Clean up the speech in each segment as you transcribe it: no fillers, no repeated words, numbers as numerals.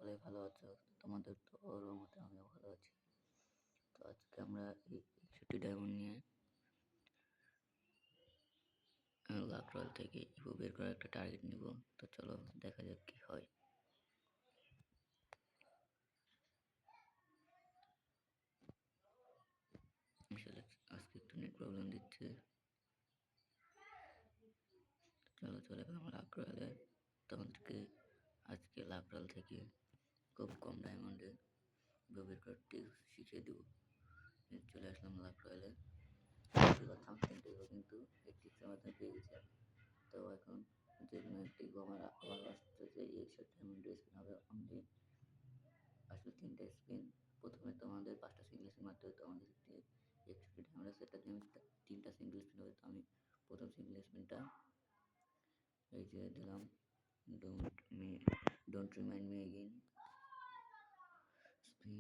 সকলেই ভালো আছো। তোমাদের তো ওর মতে আমিও ভালো আছি। তো আজকে আমরা এই 61 ডায়মন্ড নিয়ে লাক রয়্যাল থেকে ইভো বের করার একটা টার্গেট নিব। তো চলো দেখা যাক কি হয়। আসলে আজকে একটু নেট প্রবলেম দিচ্ছে। চলো চলে গেলাম লাক রয়্যালে। তোমাদেরকে আজকে লাক রয়্যাল থেকে খুব কম ডায়মন্ডে ইভো বের করার টিপস শিখিয়ে দেবো। চলে আসলাম লাক রয়্যালে। কিন্তু এই টিপসের মাধ্যমে পেয়ে গেছি আমি। তো এখন যে কোনো একটি আমার আবার আসতেছে 61 ডায়মন্ড স্পিন হবে অনলি। আসলে 3টা স্পিন। প্রথমে তোমাদের 5টা সিঙ্গেল স্পিন মারতে হতো। আমাদের 61 ডায়মন্ড আছে, এটা দিয়ে আমি 3টা সিঙ্গেল স্পিন হবে। তো আমি প্রথম সিঙ্গেল স্পিনটা এই যে দিলাম, don't remind me again. Spin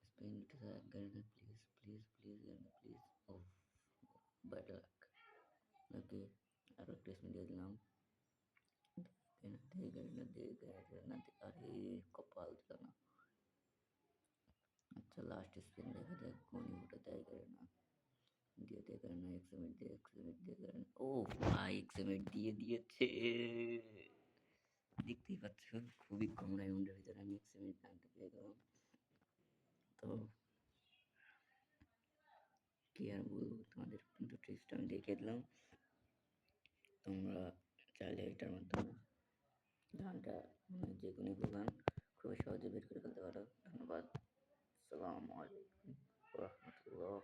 spin garden please please please garden please. Oh bad luck. Okay, আরো একটা স্পিন দিয়ে দিলাম। अरे कपाल दिला ना। अच्छा लास्ट स्पिन देखा जाए कौन ही उठाता है करना। দিয়ে দিয়ে করে না 1 মিনিট দিয়ে করে না। ও ভাই 1 মিনিট দিয়ে দিয়েছে। দেখতেই পাচ্ছ খুবই কম রাউন্ডের ভিতরে আমি 1 মিনিট টাইমটা পেয়ে গেলাম। তো কি আর বলবো, তোমাদের কিন্তু ট্রিক্সটা আমি দেখিয়ে দিলাম। তোমরা চাইলে এটার মাধ্যমে গানটা যে কোনো গান খুবই সহজে বের করে ফেলতে পারো। ধন্যবাদ। আসসালামু আলাইকুম ওয়া রাহমাতুল্লাহ।